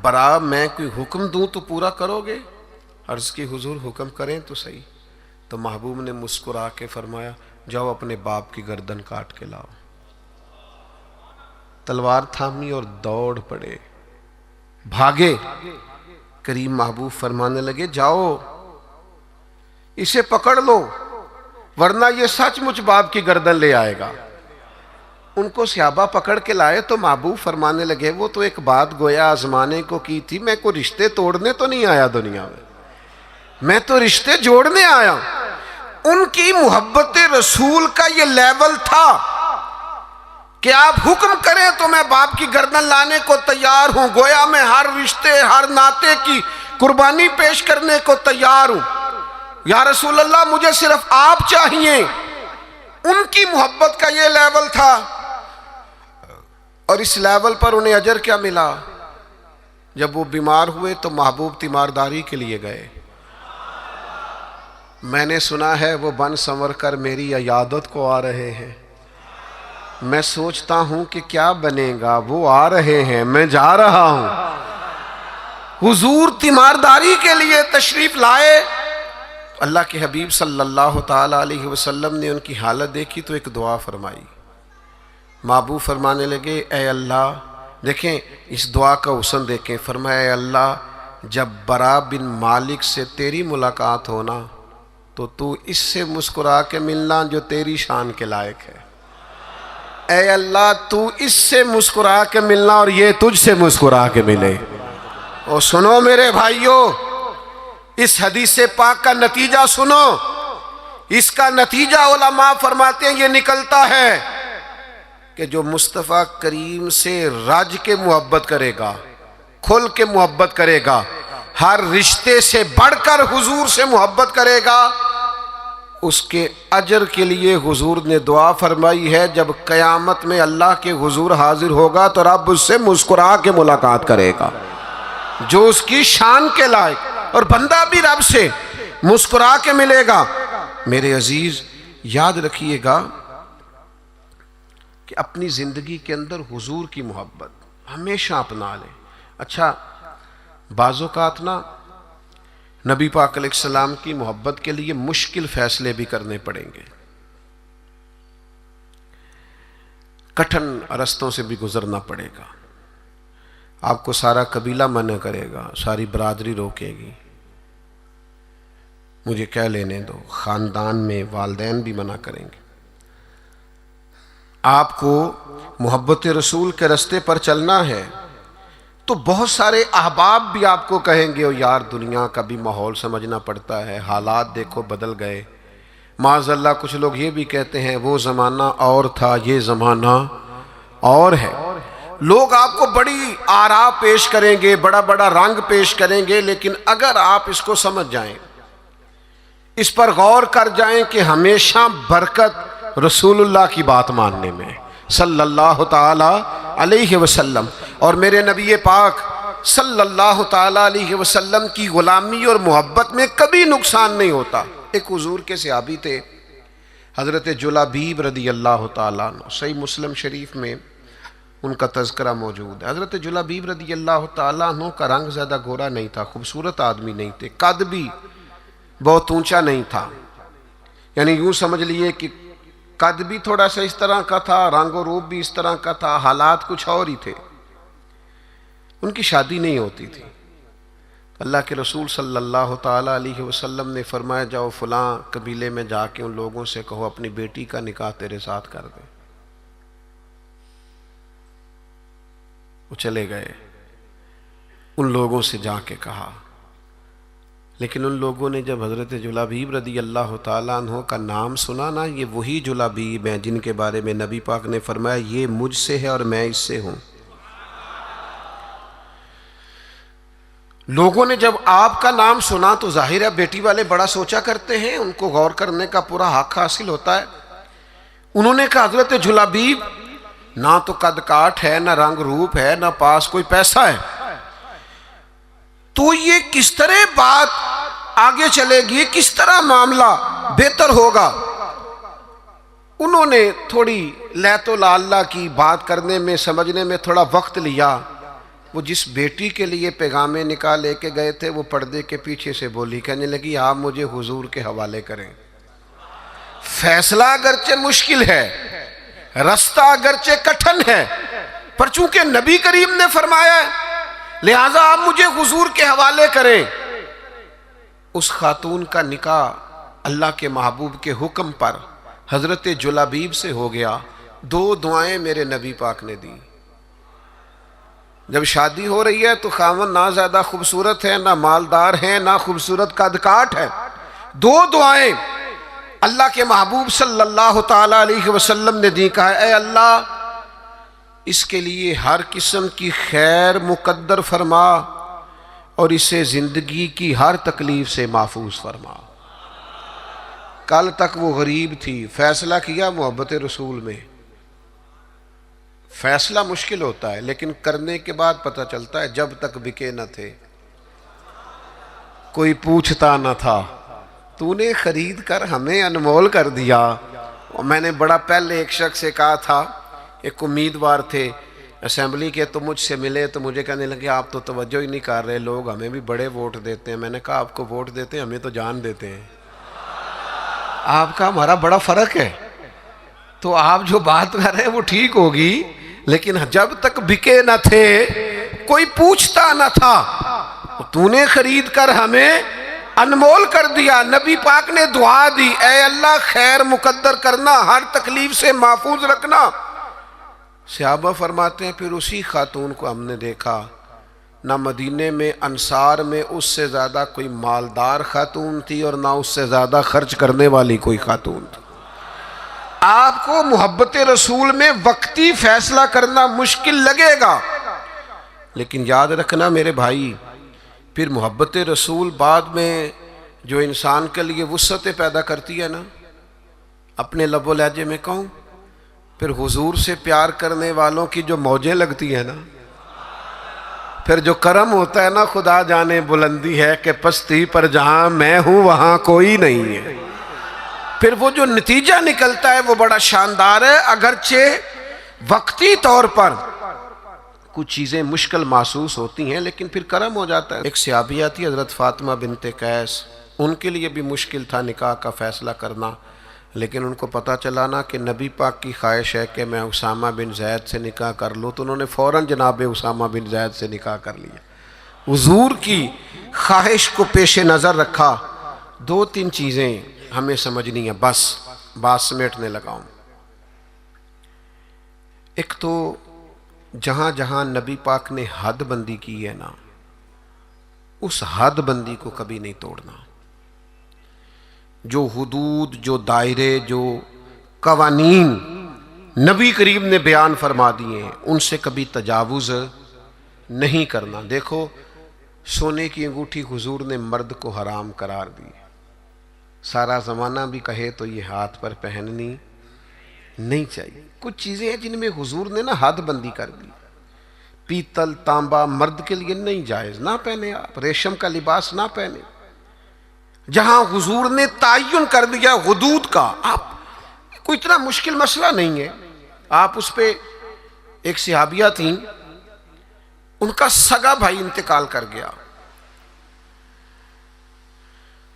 برا میں کوئی حکم دوں تو پورا کرو گے؟ عرض کی حضور حکم کریں تو صحیح. تو محبوب نے مسکرا کے فرمایا جاؤ اپنے باپ کی گردن کاٹ کے لاؤ. تلوار تھامی اور دوڑ پڑے، بھاگے. کریم محبوب فرمانے لگے جاؤ اسے پکڑ لو ورنہ یہ سچ مچ باپ کی گردن لے آئے گا. ان کو صحابہ پکڑ کے لائے تو محبوب فرمانے لگے وہ تو ایک بات گویا آزمانے کو کی تھی، میں کوئی رشتے توڑنے تو نہیں آیا دنیا میں تو رشتے جوڑنے آیا. ان کی محبت رسول کا یہ لیول تھا کہ آپ حکم کریں تو میں باپ کی گردن لانے کو تیار ہوں، گویا میں ہر رشتے ہر ناطے کی قربانی پیش کرنے کو تیار ہوں. یا رسول اللہ مجھے صرف آپ چاہیے. ان کی محبت کا یہ لیول تھا. اور اس لیول پر انہیں اجر کیا ملا؟ جب وہ بیمار ہوئے تو محبوب تیمارداری کے لیے گئے. میں نے سنا ہے وہ بن سنور کر میری عیادت کو آ رہے ہیں. میں سوچتا ہوں کہ کیا بنے گا، وہ آ رہے ہیں میں جا رہا ہوں. حضور تیمارداری کے لیے تشریف لائے. اللہ کے حبیب صلی اللہ تعالی علیہ وسلم نے ان کی حالت دیکھی تو ایک دعا فرمائی. محبوب فرمانے لگے اے اللہ، دیکھیں اس دعا کا حسن دیکھیں، فرمایا اے اللہ جب برا بن مالک سے تیری ملاقات ہونا تو اس سے مسکرا کے ملنا جو تیری شان کے لائق ہے. اے اللہ تو اس سے مسکرا کے ملنا اور یہ تجھ سے مسکرا کے ملے. اور سنو میرے بھائیوں، اس حدیث پاک کا نتیجہ سنو. اس کا نتیجہ علماء فرماتے ہیں یہ نکلتا ہے کہ جو مصطفیٰ کریم سے رج کے محبت کرے گا، کھل کے محبت کرے گا، ہر رشتے سے بڑھ کر حضور سے محبت کرے گا، اس کے اجر کے لیے حضور نے دعا فرمائی ہے جب قیامت میں اللہ کے حضور حاضر ہوگا تو رب اس سے مسکرا کے ملاقات کرے گا جو اس کی شان کے لائق، اور بندہ بھی رب سے مسکرا کے ملے گا. میرے عزیز یاد رکھیے گا کہ اپنی زندگی کے اندر حضور کی محبت ہمیشہ اپنا لیں. اچھا بعض اوقات نا نبی پاک علیہ السلام کی محبت کے لیے مشکل فیصلے بھی کرنے پڑیں گے، کٹھن رستوں سے بھی گزرنا پڑے گا. آپ کو سارا قبیلہ منع کرے گا، ساری برادری روکے گی، مجھے کہہ لینے دو، خاندان میں والدین بھی منع کریں گے. آپ کو محبت رسول کے رستے پر چلنا ہے تو بہت سارے احباب بھی آپ کو کہیں گے یار دنیا کا بھی ماحول سمجھنا پڑتا ہے، حالات دیکھو بدل گئے. معاذ اللہ کچھ لوگ یہ بھی کہتے ہیں وہ زمانہ اور تھا یہ زمانہ اور ہے. لوگ آپ کو بڑی آراء پیش کریں گے، بڑا بڑا رنگ پیش کریں گے، لیکن اگر آپ اس کو سمجھ جائیں، اس پر غور کر جائیں کہ ہمیشہ برکت رسول اللہ کی بات ماننے میں صلی اللہ تعالی علیہ وسلم، اور میرے نبی پاک صلی اللہ تعالی علیہ وسلم کی غلامی اور محبت میں کبھی نقصان نہیں ہوتا. ایک حضور کے صحابی تھے حضرت جلابیب رضی اللہ تعالیٰ عنہ، صحیح مسلم شریف میں ان کا تذکرہ موجود ہے. حضرت جلابیب رضی اللہ تعالیٰ عنہ کا رنگ زیادہ گورا نہیں تھا، خوبصورت آدمی نہیں تھے، قد بھی بہت اونچا نہیں تھا، یعنی یوں سمجھ لیے کہ قد بھی تھوڑا سا اس طرح کا تھا، رنگ و روپ بھی اس طرح کا تھا، حالات کچھ اور ہی تھے. ان کی شادی نہیں ہوتی تھی. اللہ کے رسول صلی اللہ تعالیٰ علیہ وسلم نے فرمایا جاؤ فلاں قبیلے میں جا کے ان لوگوں سے کہو اپنی بیٹی کا نکاح تیرے ساتھ کر دیں. وہ چلے گئے، ان لوگوں سے جا کے کہا، لیکن ان لوگوں نے جب حضرت جلابیب رضی اللہ تعالیٰ عنہ کا نام سنا نا، یہ وہی جلابیب ہیں جن کے بارے میں نبی پاک نے فرمایا یہ مجھ سے ہے اور میں اس سے ہوں. لوگوں نے جب آپ کا نام سنا تو ظاہر ہے بیٹی والے بڑا سوچا کرتے ہیں، ان کو غور کرنے کا پورا حق حاصل ہوتا ہے. انہوں نے کہا حضرت جلابیب نہ تو قد کاٹ ہے، نہ رنگ روپ ہے، نہ پاس کوئی پیسہ ہے، تو یہ کس طرح بات آگے چلے گی، کس طرح معاملہ بہتر ہوگا. انہوں نے تھوڑی لیت و لالہ کی بات کرنے میں سمجھنے میں تھوڑا وقت لیا. وہ جس بیٹی کے لیے پیغام نکاح لے کے گئے تھے وہ پردے کے پیچھے سے بولی، کہنے لگی آپ مجھے حضور کے حوالے کریں. فیصلہ اگرچہ مشکل ہے، رستہ اگرچہ کٹھن ہے، پر چونکہ نبی کریم نے فرمایا ہے لہٰذا آپ مجھے حضور کے حوالے کریں. اس خاتون کا نکاح اللہ کے محبوب کے حکم پر حضرت جلابیب سے ہو گیا. 2 دعائیں میرے نبی پاک نے دی. جب شادی ہو رہی ہے تو خاوند نہ زیادہ خوبصورت ہے، نہ مالدار ہے، نہ خوبصورت قد کاٹ ہے. 2 دعائیں اللہ کے محبوب صلی اللہ تعالی علیہ وسلم نے دی. کہا اے اللہ اس کے لیے ہر قسم کی خیر مقدر فرما اور اسے زندگی کی ہر تکلیف سے محفوظ فرما. کل تک وہ غریب تھی، فیصلہ کیا محبت رسول میں. فیصلہ مشکل ہوتا ہے لیکن کرنے کے بعد پتہ چلتا ہے جب تک بکے نہ تھے کوئی پوچھتا نہ تھا، تو نے خرید کر ہمیں انمول کر دیا. اور میں نے بڑا پہلے ایک شخص سے کہا تھا، ایک امیدوار تھے، اسمبلی کے تو مجھ سے ملے تو مجھے کہنے لگے آپ تو توجہ ہی نہیں کر رہے، لوگ ہمیں بھی بڑے ووٹ دیتے ہیں۔ میں نے کہا آپ کو ووٹ دیتے ہیں، ہمیں تو جان دیتے ہیں، آپ کا ہمارا بڑا فرق ہے۔ تو آپ جو بات کر رہے ہیں وہ ٹھیک ہوگی، لیکن جب تک بکے نہ تھے کوئی پوچھتا نہ تھا، تو نے خرید کر ہمیں انمول کر دیا۔ نبی پاک نے دعا دی، اے اللہ خیر مقدر کرنا، ہر تکلیف سے محفوظ رکھنا۔ صحابہ فرماتے ہیں پھر اسی خاتون کو ہم نے دیکھا، نہ مدینے میں انصار میں اس سے زیادہ کوئی مالدار خاتون تھی اور نہ اس سے زیادہ خرچ کرنے والی کوئی خاتون تھی۔ آپ کو محبت رسول میں وقتی فیصلہ کرنا مشکل لگے گا، لیکن یاد رکھنا میرے بھائی، پھر محبت رسول بعد میں جو انسان کے لیے وسعتیں پیدا کرتی ہے نا، اپنے لب و لہجے میں کہوں، پھر حضور سے پیار کرنے والوں کی جو موجیں لگتی ہیں نا، پھر جو کرم ہوتا ہے نا، خدا جانے بلندی ہے کہ پستی پر جہاں میں ہوں وہاں کوئی نہیں ہے، پھر وہ جو نتیجہ نکلتا ہے وہ بڑا شاندار ہے۔ اگرچہ وقتی طور پر کچھ چیزیں مشکل محسوس ہوتی ہیں، لیکن پھر کرم ہو جاتا ہے۔ ایک صحابیہ تھی حضرت فاطمہ بنت قیس، ان کے لیے بھی مشکل تھا نکاح کا فیصلہ کرنا، لیکن ان کو پتہ چلا نا کہ نبی پاک کی خواہش ہے کہ میں اسامہ بن زید سے نکاح کر لوں، تو انہوں نے فوراً جناب اسامہ بن زید سے نکاح کر لیا۔ حضور کی خواہش کو پیش نظر رکھا۔ دو تین چیزیں ہمیں سمجھنی ہیں، بس بات سمیٹنے لگا ہوں۔ ایک تو جہاں جہاں نبی پاک نے حد بندی کی ہے نا، اس حد بندی کو کبھی نہیں توڑنا۔ جو حدود، جو دائرے، جو قوانین نبی کریم نے بیان فرما دیے ہیں، ان سے کبھی تجاوز نہیں کرنا۔ دیکھو سونے کی انگوٹھی حضور نے مرد کو حرام قرار دی، سارا زمانہ بھی کہے تو یہ ہاتھ پر پہننی نہیں چاہیے۔ کچھ چیزیں ہیں جن میں حضور نے نا حد بندی کر دی۔ پیتل تانبا مرد کے لیے نہیں جائز، نہ پہنے آپ، ریشم کا لباس نہ پہنے۔ جہاں حضور نے تعین کر دیا حدود کا، آپ کوئی اتنا مشکل مسئلہ نہیں ہے۔ آپ اس پہ، ایک صحابیہ تھیں، ان کا سگا بھائی انتقال کر گیا،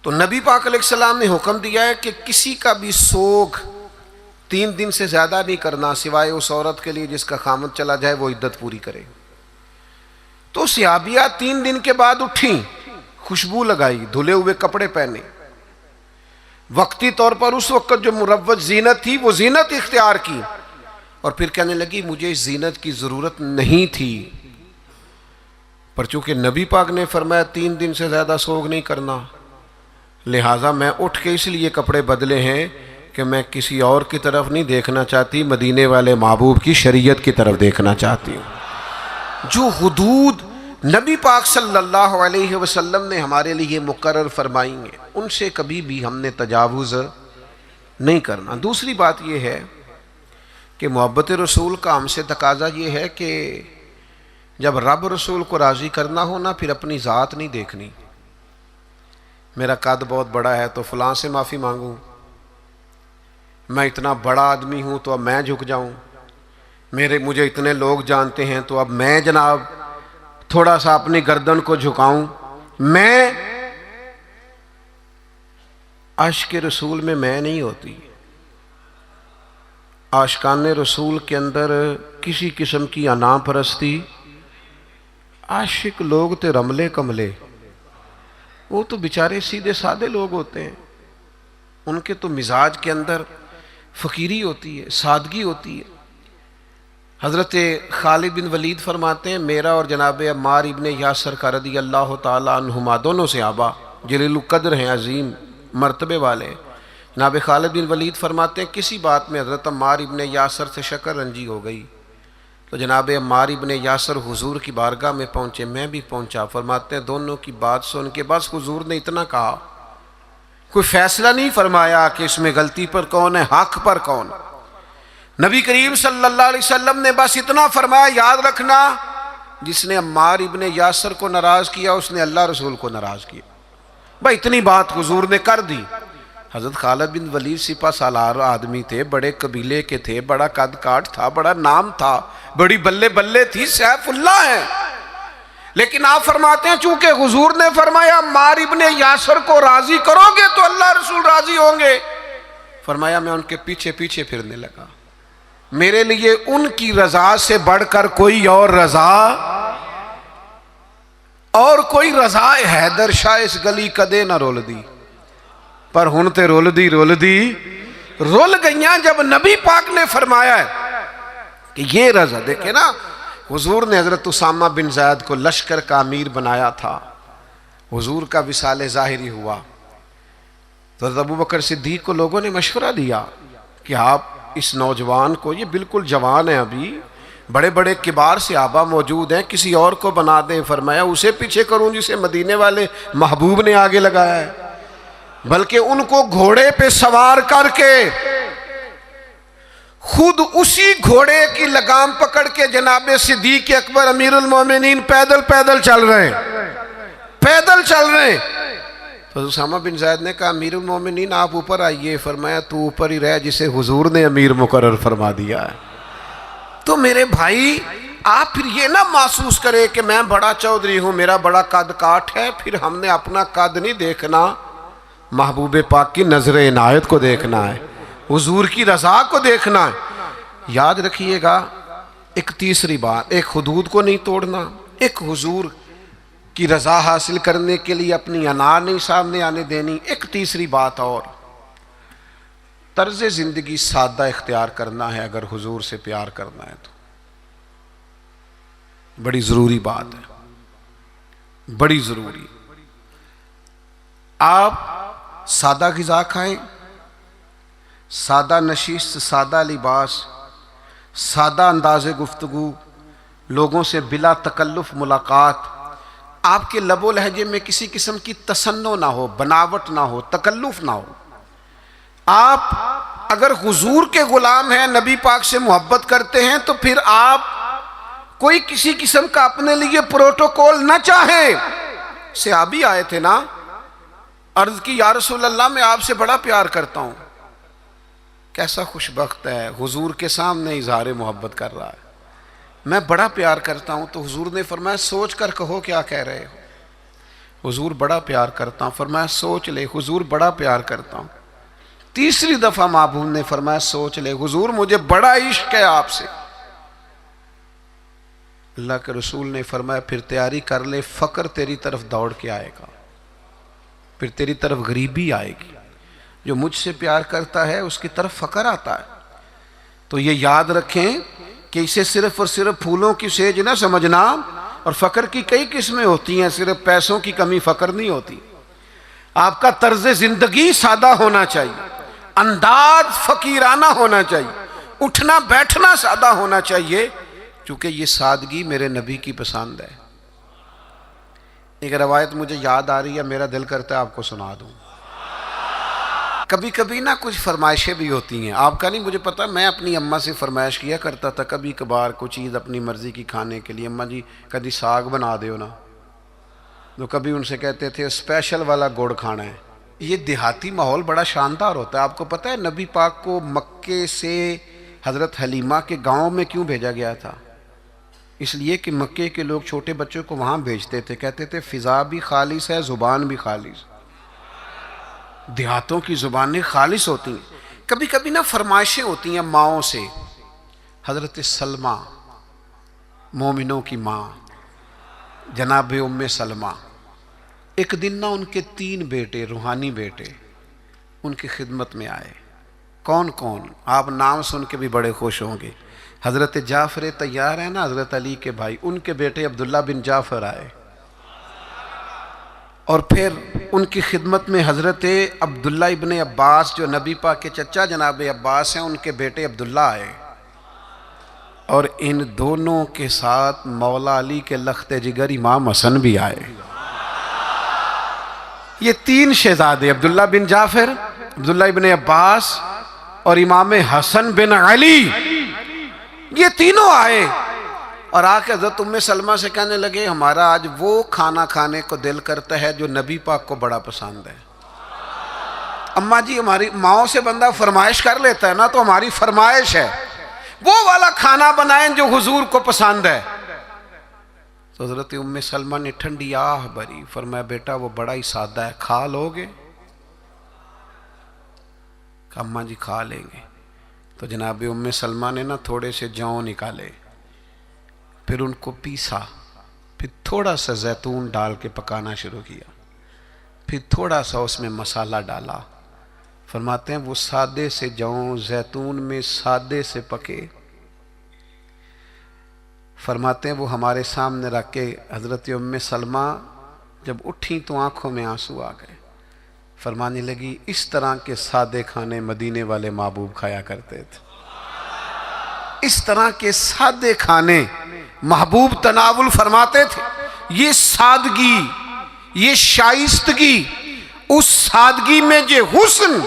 تو نبی پاک علیہ السلام نے حکم دیا ہے کہ کسی کا بھی سوگ 3 دن سے زیادہ نہیں کرنا، سوائے اس عورت کے لیے جس کا خامد چلا جائے وہ عدت پوری کرے۔ تو صحابیہ 3 دن کے بعد اٹھیں، خوشبو لگائی، دھلے ہوئے کپڑے پہنے، وقتی طور پر اس وقت جو مروج زینت تھی وہ زینت اختیار کی، اور پھر کہنے لگی مجھے اس زینت کی ضرورت نہیں تھی، پر چونکہ نبی پاک نے فرمایا 3 دن سے زیادہ سوگ نہیں کرنا، لہٰذا میں اٹھ کے اس لیے کپڑے بدلے ہیں کہ میں کسی اور کی طرف نہیں دیکھنا چاہتی، مدینے والے محبوب کی شریعت کی طرف دیکھنا چاہتی ہوں۔ جو حدود نبی پاک صلی اللہ علیہ وسلم نے ہمارے لیے مقرر فرمائی ہیں، ان سے کبھی بھی ہم نے تجاوز نہیں کرنا۔ دوسری بات یہ ہے کہ محبت رسول کا ہم سے تقاضا یہ ہے کہ جب رب رسول کو راضی کرنا ہو نا، پھر اپنی ذات نہیں دیکھنی، میرا قد بہت بڑا ہے تو فلاں سے معافی مانگوں، میں اتنا بڑا آدمی ہوں تو اب میں جھک جاؤں، مجھے اتنے لوگ جانتے ہیں تو اب میں جناب تھوڑا سا اپنی گردن کو جھکاؤں۔ میں عاشق رسول میں نہیں ہوتی۔ عاشقان رسول کے اندر کسی قسم کی انا پرستی، عاشق لوگ تے رملے کملے، وہ تو بیچارے سیدھے سادے لوگ ہوتے ہیں، ان کے تو مزاج کے اندر فقیری ہوتی ہے، سادگی ہوتی ہے۔ حضرت خالد بن ولید فرماتے ہیں میرا اور جناب عمار ابن یاسر کا رضی اللہ تعالیٰ عنہما، دونوں صحابہ جلیل القدر ہیں، عظیم مرتبے والے، جناب خالد بن ولید فرماتے ہیں کسی بات میں حضرت عمار ابن یاسر سے شکر رنجی ہو گئی، تو جناب عمار ابن یاسر حضور کی بارگاہ میں پہنچے، میں بھی پہنچا، فرماتے ہیں دونوں کی بات سن کے بس حضور نے اتنا کہا، کوئی فیصلہ نہیں فرمایا کہ اس میں غلطی پر کون ہے، حق پر کون۔ نبی کریم صلی اللہ علیہ وسلم نے بس اتنا فرمایا، یاد رکھنا جس نے عمار ابن یاسر کو ناراض کیا اس نے اللہ رسول کو ناراض کیا، بھائی اتنی بات حضور نے کر دی۔ حضرت خالد بن ولید سپہ سالار آدمی تھے، بڑے قبیلے کے تھے، بڑا قد کاٹ تھا، بڑا نام تھا، بڑی بلے بلے تھی، سیف اللہ ہے، لیکن آپ فرماتے ہیں چونکہ حضور نے فرمایا عمار ابن یاسر کو راضی کرو گے تو اللہ رسول راضی ہوں گے، فرمایا میں ان کے پیچھے پیچھے پھرنے لگا، میرے لیے ان کی رضا سے بڑھ کر کوئی اور رضا، اور کوئی رضا حیدر شاہ اس گلی کدے نہ رول دی، پر ہن تے رول گئیاں جب نبی پاک نے فرمایا ہے کہ یہ رضا، دیکھیں نا حضور نے حضرت اسامہ بن زید کو لشکر کا امیر بنایا تھا، حضور کا وصال ظاہری ہوا تو حضرت ابوبکر صدیق کو لوگوں نے مشورہ دیا کہ آپ اس نوجوان کو، یہ بالکل جوان ہے ابھی، بڑے بڑے کبار صحابہ موجود ہیں، کسی اور کو بنا دیں، فرمایا اسے پیچھے کروں جسے مدینے والے محبوب نے آگے لگایا ہے، بلکہ ان کو گھوڑے پہ سوار کر کے خود اسی گھوڑے کی لگام پکڑ کے جناب صدیق اکبر امیر المومنین پیدل چل رہے ہیں، تو اسامہ بن زید نے کہا امیر المومنین آپ اوپر آئیے، فرمایا تو اوپر ہی رہ جسے حضور نے امیر مقرر فرما دیا ہے۔ تو میرے بھائی آپ پھر یہ نہ محسوس کرے کہ میں بڑا چودھری ہوں، میرا بڑا قد کاٹ ہے، پھر ہم نے اپنا قد نہیں دیکھنا، محبوب پاک کی نظر عنایت کو دیکھنا ہے، حضور کی رضا کو دیکھنا ہے۔ یاد رکھیے گا ایک تیسری بات، ایک حدود کو نہیں توڑنا، ایک حضور کی رضا حاصل کرنے کے لیے اپنی انا نہیں سامنے آنے دینی، ایک تیسری بات اور، طرز زندگی سادہ اختیار کرنا ہے اگر حضور سے پیار کرنا ہے تو، بڑی ضروری بات ہے، بڑی ضروری۔ آپ سادہ غذا کھائیں، سادہ نشست، سادہ لباس، سادہ انداز گفتگو، لوگوں سے بلا تکلف ملاقات، آپ کے لب و لہجے میں کسی قسم کی تصنع نہ ہو، بناوٹ نہ ہو، تکلف نہ ہو۔ آپ اگر حضور کے غلام ہیں، نبی پاک سے محبت کرتے ہیں، تو پھر آپ کوئی کسی قسم کا اپنے لیے پروٹوکول نہ چاہیں۔ صحابی آئے تھے نا، عرض کی یا رسول اللہ میں آپ سے بڑا پیار کرتا ہوں، کیسا خوش بخت ہے، حضور کے سامنے اظہار محبت کر رہا ہے، میں بڑا پیار کرتا ہوں۔ تو حضور نے فرمایا سوچ کر کہو کیا کہہ رہے ہو، حضور بڑا پیار کرتا ہوں، فرمایا سوچ لے، حضور بڑا پیار کرتا ہوں۔ تیسری دفعہ محبوب نے فرمایا سوچ لے، حضور مجھے بڑا عشق ہے آپ سے۔ اللہ کے رسول نے فرمایا پھر تیاری کر لے، فقر تیری طرف دوڑ کے آئے گا، پھر تیری طرف غریبی آئے گی، جو مجھ سے پیار کرتا ہے اس کی طرف فقر آتا ہے۔ تو یہ یاد رکھیں کہ اسے صرف اور صرف پھولوں کی سیج نہ سمجھنا، اور فقر کی کئی قسمیں ہوتی ہیں، صرف پیسوں کی کمی فقر نہیں ہوتی۔ آپ کا طرز زندگی سادہ ہونا چاہیے، انداز فقیرانہ ہونا چاہیے، اٹھنا بیٹھنا سادہ ہونا چاہیے، کیونکہ یہ سادگی میرے نبی کی پسند ہے۔ ایک روایت مجھے یاد آ رہی ہے، میرا دل کرتا ہے آپ کو سنا دوں۔ کبھی کبھی نا کچھ فرمائشیں بھی ہوتی ہیں، آپ کا نہیں مجھے پتا، میں اپنی اماں سے فرمائش کیا کرتا تھا کبھی کبھار کوئی چیز اپنی مرضی کی کھانے کے لیے، اماں جی کبھی ساگ بنا دیو نا، تو کبھی ان سے کہتے تھے اسپیشل والا گڑ کھانا ہے۔ یہ دیہاتی ماحول بڑا شاندار ہوتا ہے۔ آپ کو پتہ ہے نبی پاک کو مکے سے حضرت حلیمہ کے گاؤں میں کیوں بھیجا گیا تھا؟ اس لیے کہ مکے کے لوگ چھوٹے بچوں کو وہاں بھیجتے تھے، کہتے تھے فضا بھی خالص ہے، زبان بھی خالص، دیہاتوں کی زبانیں خالص ہوتی ہیں۔ کبھی کبھی نا فرمائشیں ہوتی ہیں ماؤں سے۔ حضرت سلمہ مومنوں کی ماں جناب ام سلمہ، ایک دن نا ان کے 3 بیٹے روحانی بیٹے ان کی خدمت میں آئے۔ کون کون؟ آپ نام سن کے بھی بڑے خوش ہوں گے۔ حضرت جعفر طیار ہے نا، حضرت علی کے بھائی، ان کے بیٹے عبداللہ بن جعفر آئے، اور پھر ان کی خدمت میں حضرت عبداللہ ابن عباس جو نبی پاک کے چچا جناب عباس ہیں، ان کے بیٹے عبداللہ آئے، اور ان دونوں کے ساتھ مولا علی کے لخت جگر امام حسن بھی آئے۔ یہ 3 شہزادے عبداللہ بن جعفر، عبداللہ ابن عباس اور امام حسن بن علی، یہ تینوں آئے اور آ کے حضرت ام سلمہ سے کہنے لگے ہمارا آج وہ کھانا کھانے کو دل کرتا ہے جو نبی پاک کو بڑا پسند ہے۔ اماں جی ہماری ماؤں سے بندہ فرمائش کر لیتا ہے نا، تو ہماری فرمائش ہے وہ والا کھانا بنائیں جو حضور کو پسند ہے۔ تو حضرت ام سلمہ نے ٹھنڈی آہ بھری، فرمایا بیٹا وہ بڑا ہی سادہ ہے، کھا لو گے؟ کہا اماں جی کھا لیں گے۔ تو جناب ام سلمہ نے نا تھوڑے سے جوں نکالے، پھر ان کو پیسا، پھر تھوڑا سا زیتون ڈال کے پکانا شروع کیا، پھر تھوڑا سا اس میں مسالہ ڈالا۔ فرماتے ہیں وہ سادے سے جوں زیتون میں سادے سے پکے، فرماتے ہیں وہ ہمارے سامنے رکھ کے حضرت ام سلمہ جب اٹھیں تو آنکھوں میں آنسو آ گئے، فرمانے لگی اس طرح کے سادے کھانے مدینے والے محبوب کھایا کرتے تھے، اس طرح کے سادے کھانے محبوب تناول فرماتے تھے۔ یہ سادگی، یہ شائستگی، اس سادگی میں جو حسن،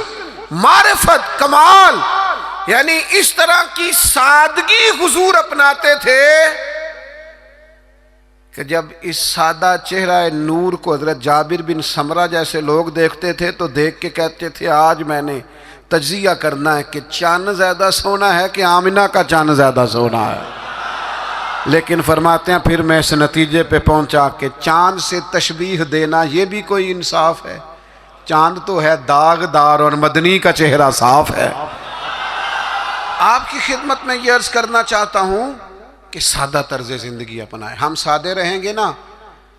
معرفت، کمال، یعنی اس طرح کی سادگی حضور اپناتے تھے کہ جب اس سادہ چہرہ نور کو حضرت جابر بن سمرہ جیسے لوگ دیکھتے تھے تو دیکھ کے کہتے تھے آج میں نے تجزیہ کرنا ہے کہ چاند زیادہ سونا ہے کہ آمنہ کا چاند زیادہ سونا ہے۔ لیکن فرماتے ہیں پھر میں اس نتیجے پہ پہنچا کہ چاند سے تشبیہ دینا یہ بھی کوئی انصاف ہے؟ چاند تو ہے داغ دار اور مدنی کا چہرہ صاف ہے۔ آپ کی خدمت میں یہ عرض کرنا چاہتا ہوں کہ سادہ طرز زندگی اپنائیں۔ ہم سادے رہیں گے نا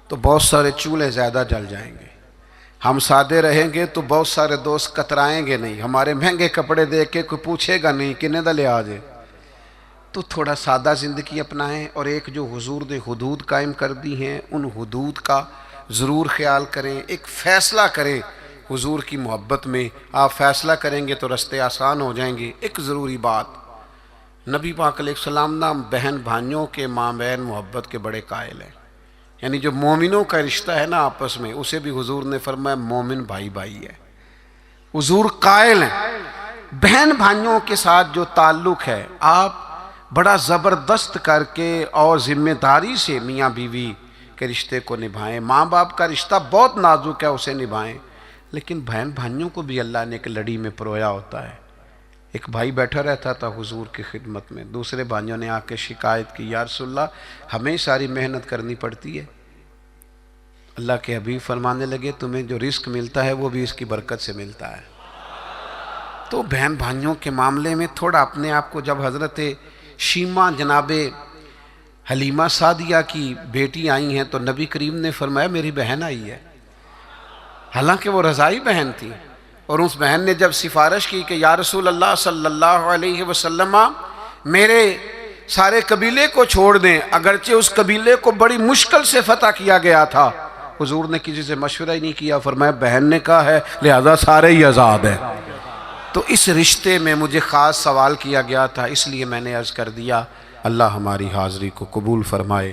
تو بہت سارے چولہے زیادہ جل جائیں گے، ہم سادے رہیں گے تو بہت سارے دوست کترائیں گے نہیں، ہمارے مہنگے کپڑے دیکھ کے کوئی پوچھے گا نہیں کنے دا لے آجے۔ تو تھوڑا سادہ زندگی اپنائیں، اور ایک جو حضور نے حدود قائم کر دی ہیں ان حدود کا ضرور خیال کریں۔ ایک فیصلہ کریں حضور کی محبت میں، آپ فیصلہ کریں گے تو رستے آسان ہو جائیں گے۔ ایک ضروری بات، نبی پاک علیہ السلام نا بہن بھائیوں کے مابین محبت کے بڑے قائل ہیں، یعنی جو مومنوں کا رشتہ ہے نا آپس میں، اسے بھی حضور نے فرمایا مومن بھائی بھائی ہے۔ حضور قائل ہیں بہن بھائیوں کے ساتھ جو تعلق ہے آپ بڑا زبردست کر کے اور ذمہ داری سے میاں بیوی کے رشتے کو نبھائیں۔ ماں باپ کا رشتہ بہت نازک ہے، اسے نبھائیں، لیکن بہن بھائیوں کو بھی اللہ نے ایک لڑی میں پرویا ہوتا ہے۔ ایک بھائی بیٹھا رہتا تھا حضور کی خدمت میں، دوسرے بھائیوں نے آ کے شکایت کی یا رسول اللہ ہمیں ساری محنت کرنی پڑتی ہے۔ اللہ کے حبیب فرمانے لگے تمہیں جو رزق ملتا ہے وہ بھی اس کی برکت سے ملتا ہے۔ تو بہن بھائیوں کے معاملے میں تھوڑا اپنے آپ کو، جب حضرت شیمہ جناب حلیمہ سعدیہ کی بیٹی آئی ہیں تو نبی کریم نے فرمایا میری بہن آئی ہے، حالانکہ وہ رضائی بہن تھی، اور اس بہن نے جب سفارش کی کہ یا رسول اللہ صلی اللہ علیہ وسلم میرے سارے قبیلے کو چھوڑ دیں، اگرچہ اس قبیلے کو بڑی مشکل سے فتح کیا گیا تھا، حضور نے کسی سے مشورہ ہی نہیں کیا، فرمایا بہن نے کہا ہے لہذا سارے ہی آزاد ہیں۔ تو اس رشتے میں مجھے خاص سوال کیا گیا تھا، اس لیے میں نے عرض کر دیا۔ اللہ ہماری حاضری کو قبول فرمائے۔